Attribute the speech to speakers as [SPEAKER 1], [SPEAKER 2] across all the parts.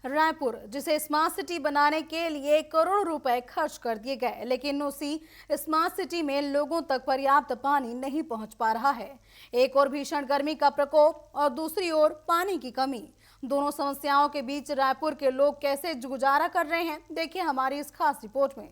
[SPEAKER 1] रायपुर, जिसे smart city बनाने के लिए करोड़ों रुपए खर्च कर दिए गए, लेकिन उसी स्मार्ट सिटी में लोगों तक पर्याप्त पानी नहीं पहुंच पा रहा है। एक और भीषण गर्मी का प्रकोप और दूसरी ओर पानी की कमी। दोनों समस्याओं के बीच रायपुर के लोग कैसे गुजारा कर रहे हैं, देखिए हमारी इस खास रिपोर्ट में।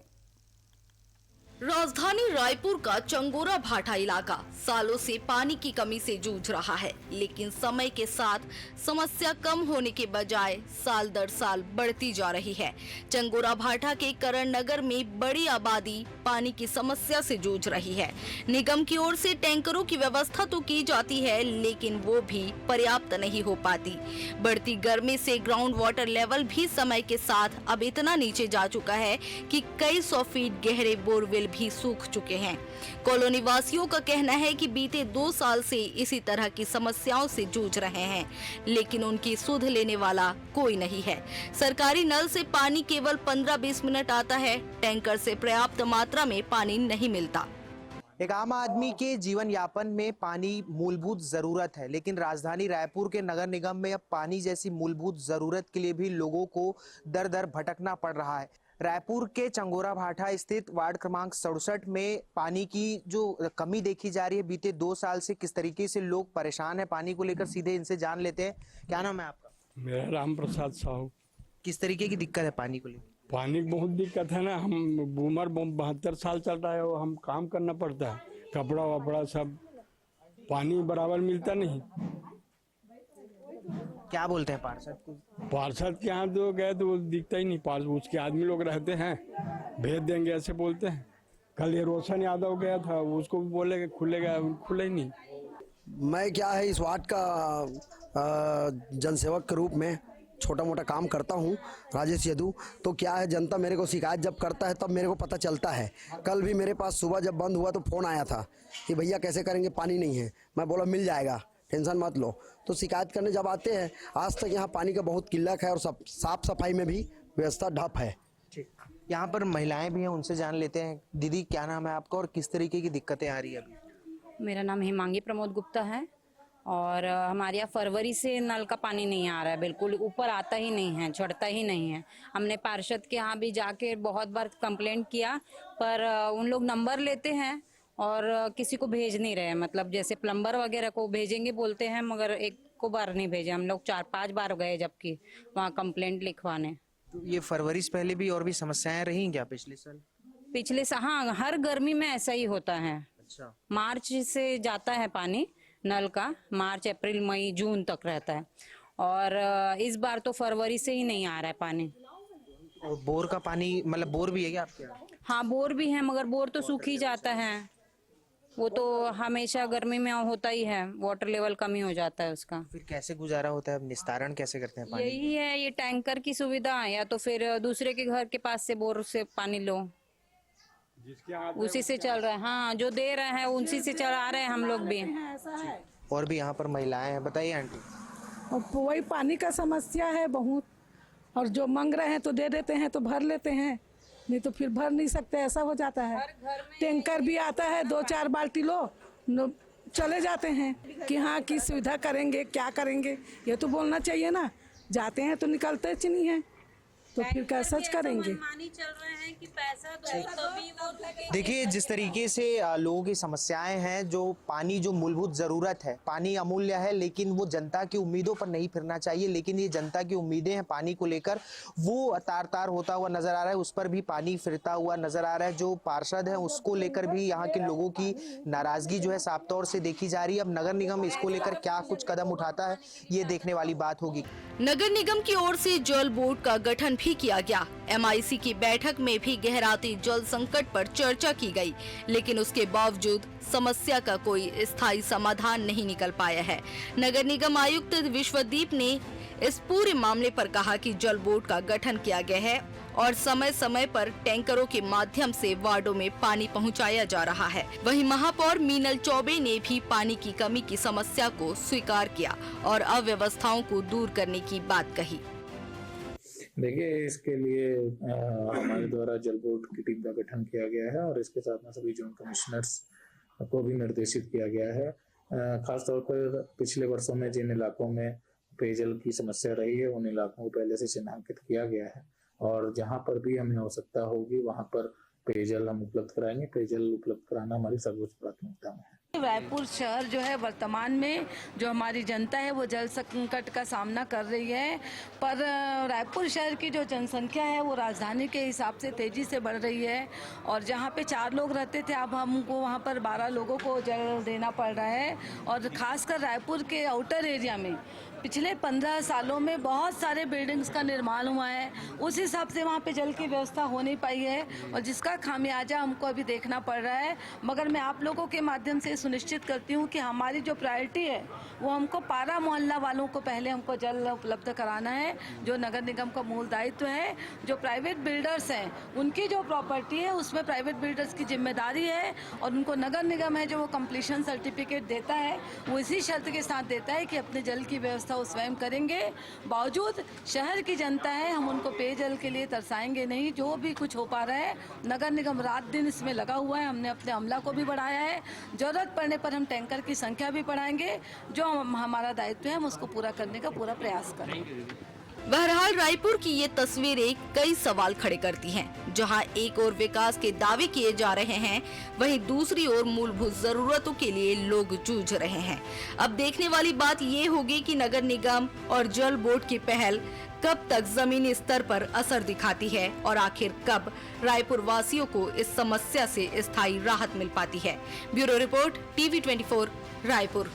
[SPEAKER 2] राजधानी रायपुर का चंगोरा भाटा इलाका सालों से पानी की कमी से जूझ रहा है, लेकिन समय के साथ समस्या कम होने के बजाय साल दर साल बढ़ती जा रही है। चंगोरा भाटा के करण नगर में बड़ी आबादी पानी की समस्या से जूझ रही है। निगम की ओर से टैंकरों की व्यवस्था तो की जाती है, लेकिन वो भी पर्याप्त नहीं हो पाती। बढ़ती गर्मी से ग्राउंड वाटर लेवल भी समय के साथ अब इतना नीचे जा चुका है कि कई 100 फीट गहरे बोरवेल भी सूख चुके हैं। कॉलोनी वासियों का कहना है कि बीते 2 साल से इसी तरह की समस्याओं से जूझ रहे हैं, लेकिन उनकी सुध लेने वाला कोई नहीं है। सरकारी नल से पानी केवल 15-20 मिनट आता है। टैंकर से पर्याप्त मात्रा में पानी नहीं मिलता।
[SPEAKER 3] एक आम आदमी के जीवन यापन में पानी मूलभूत जरूरत है, लेकिन राजधानी रायपुर के नगर निगम में अब पानी जैसी मूलभूत जरूरत के लिए भी लोगों को दर दर भटकना पड़ रहा है। रायपुर के चंगोरा भाटा स्थित वार्ड क्रमांक 67 में पानी की जो कमी देखी जा रही है, बीते 2 साल से किस तरीके से लोग परेशान है पानी को लेकर, सीधे इनसे जान लेते हैं। क्या नाम है आपका?
[SPEAKER 4] मेरा राम प्रसाद साहू।
[SPEAKER 3] किस तरीके की दिक्कत है पानी को लेकर?
[SPEAKER 4] पानी की बहुत दिक्कत है ना। हम उम्र 72 साल चल रहा है और हम काम करना पड़ता है, कपड़ा वपड़ा सब, पानी बराबर मिलता नहीं।
[SPEAKER 3] क्या बोलते हैं पार्षद को?
[SPEAKER 4] पार्षद के यहाँ तो गए तो वो दिखता ही नहीं। पार्षद उसके आदमी लोग रहते हैं, भेज देंगे ऐसे बोलते हैं। कल ये रोशन यादव गया था, उसको भी बोले खुलेगा, खुले ही नहीं।
[SPEAKER 5] मैं क्या है इस वार्ड का जनसेवक के रूप में छोटा मोटा काम करता हूँ, राजेश यदू। तो क्या है, जनता मेरे को शिकायत जब करता है तब मेरे को पता चलता है। कल भी मेरे पास सुबह जब बंद हुआ तो फ़ोन आया था कि भैया कैसे करेंगे, पानी नहीं है। मैं बोला मिल जाएगा, टेंशन मत लो। तो शिकायत करने जब आते हैं, आज तक यहाँ पानी का बहुत किल्लत है और सब साफ सफाई में भी व्यवस्था ढप है।
[SPEAKER 3] ठीक, यहाँ पर महिलाएं भी हैं, उनसे जान लेते हैं। दीदी क्या नाम है आपका और किस तरीके की दिक्कतें आ रही है अभी?
[SPEAKER 6] मेरा नाम हिमांगी प्रमोद गुप्ता है और हमारे यहाँ फरवरी से नल का पानी नहीं आ रहा है, बिल्कुल ऊपर आता ही नहीं है, चढ़ता ही नहीं है। हमने पार्षद के यहाँ भी जाके बहुत बार कंप्लेंट किया, पर उन लोग नंबर लेते हैं और किसी को भेज नहीं रहे। मतलब जैसे प्लम्बर वगैरह को भेजेंगे बोलते हैं, मगर एक को बार नहीं भेजे। हम लोग 4-5 बार गए जबकि वहाँ कंप्लेंट लिखवाने।
[SPEAKER 3] तो ये फरवरी से पहले भी और भी समस्याएं रही क्या पिछले साल?
[SPEAKER 6] पिछले साल हाँ, हर गर्मी में ऐसा ही होता है।
[SPEAKER 3] अच्छा।
[SPEAKER 6] मार्च से जाता है पानी नल का, मार्च अप्रैल मई जून तक रहता है, और इस बार तो फरवरी से ही नहीं आ रहा है पानी।
[SPEAKER 3] और बोर का पानी, मतलब बोर भी है क्या आपके यहाँ?
[SPEAKER 6] हाँ बोर भी है, मगर बोर तो सूख ही जाता है। वो तो हमेशा गर्मी में होता ही है, वाटर लेवल कमी हो जाता है उसका।
[SPEAKER 3] फिर कैसे गुजारा होता है, निस्तारण कैसे करते हैं पानी?
[SPEAKER 6] यही है, ये टैंकर की सुविधा, या तो फिर दूसरे के घर के पास से बोर से पानी लो, उसी से चल रहा है। हाँ, जो दे रहे हैं उसी से चला रहे हैं हम लोग भी।
[SPEAKER 3] और भी यहाँ पर महिलाएं हैं, बताइए आंटी।
[SPEAKER 7] और वही पानी का समस्या है बहुत, और जो मांग रहे हैं तो दे देते हैं तो भर लेते हैं, नहीं तो फिर भर नहीं सकते, ऐसा हो जाता है। टैंकर भी आता है, 2-4 बाल्टी लो, चले जाते हैं कि हाँ की सुविधा करेंगे, क्या करेंगे, ये तो बोलना चाहिए ना। जाते हैं तो निकलते नहीं है, तो फिर कैसा करेंगे।
[SPEAKER 3] देखिए जिस तरीके से लोगों की समस्याएं हैं, जो पानी जो मूलभूत जरूरत है, पानी अमूल्य है, लेकिन वो जनता की उम्मीदों पर नहीं फिरना चाहिए। लेकिन ये जनता की उम्मीदें हैं पानी को लेकर, वो तार तार होता हुआ नजर आ रहा है, उस पर भी पानी फिरता हुआ नजर आ रहा है। जो पार्षद है उसको लेकर भी यहाँ के लोगों की नाराजगी जो है साफ तौर से देखी जा रही है। अब नगर निगम इसको लेकर क्या कुछ कदम उठाता है, ये देखने वाली बात होगी।
[SPEAKER 2] नगर निगम की ओर से जल बोर्ड का गठन भी किया गया। MIC की बैठक में भी गहराती जल संकट पर चर्चा की गई, लेकिन उसके बावजूद समस्या का कोई स्थायी समाधान नहीं निकल पाया है। नगर निगम आयुक्त विश्वदीप ने इस पूरे मामले पर कहा कि जल बोर्ड का गठन किया गया है और समय समय पर टैंकरों के माध्यम से वार्डों में पानी पहुंचाया जा रहा है। वहीं महापौर मीनल चौबे ने भी पानी की कमी की समस्या को स्वीकार किया और अव्यवस्थाओं को दूर करने की बात कही।
[SPEAKER 8] देखिए, इसके लिए हमारे द्वारा जल बोर्ड की टीम का गठन किया गया है और इसके साथ में सभी जोन कमिश्नर्स को भी निर्देशित किया गया है। खासतौर पर पिछले वर्षों में जिन इलाकों में पेयजल की समस्या रही है उन इलाकों को पहले से चिन्हांकित किया गया है और जहां पर भी हमें आवश्यकता होगी वहां पर पेयजल हम उपलब्ध कराएंगे। पेयजल उपलब्ध कराना हमारी सर्वोच्च प्राथमिकता में है।
[SPEAKER 9] रायपुर शहर जो है वर्तमान में जो हमारी जनता है वो जल संकट का सामना कर रही है, पर रायपुर शहर की जो जनसंख्या है वो राजधानी के हिसाब से तेजी से बढ़ रही है और जहाँ पे 4 लोग रहते थे अब हमको वहाँ पर 12 लोगों को जल देना पड़ रहा है। और ख़ासकर रायपुर के आउटर एरिया में पिछले 15 सालों में बहुत सारे बिल्डिंग्स का निर्माण हुआ है, उस हिसाब से वहाँ पे जल की व्यवस्था हो नहीं पाई है और जिसका खामियाजा हमको अभी देखना पड़ रहा है। मगर मैं आप लोगों के माध्यम से सुनिश्चित करती हूँ कि हमारी जो प्रायोरिटी है वो हमको पारा मोहल्ला वालों को पहले हमको जल उपलब्ध कराना है, जो नगर निगम का मूल दायित्व है। जो प्राइवेट बिल्डर्स हैं उनकी जो प्रॉपर्टी है उसमें प्राइवेट बिल्डर्स की जिम्मेदारी है और उनको नगर निगम है जो वो कंप्लीशन सर्टिफिकेट देता है वो इसी शर्त के साथ देता है कि अपने जल की व्यवस्था वो स्वयं करेंगे। बावजूद शहर की जनता है हम उनको पेयजल के लिए तरसाएंगे नहीं। जो भी कुछ हो पा रहा है नगर निगम रात दिन इसमें लगा हुआ है, हमने अपने अमला को भी बढ़ाया है, जरूरत पड़ने पर हम टैंकर की संख्या भी बढ़ाएंगे। जो हमारा दायित्व है हम उसको पूरा करने का पूरा प्रयास करेंगे।
[SPEAKER 2] बहरहाल रायपुर की ये तस्वीरें कई सवाल खड़े करती हैं। जहां एक ओर विकास के दावे किए जा रहे हैं वहीं दूसरी ओर मूलभूत जरूरतों के लिए लोग जूझ रहे हैं। अब देखने वाली बात ये होगी कि नगर निगम और जल बोर्ड की पहल कब तक जमीनी स्तर पर असर दिखाती है और आखिर कब रायपुर वासियों को इस समस्या से स्थायी राहत मिल पाती है। Bureau report TV24 Raipur.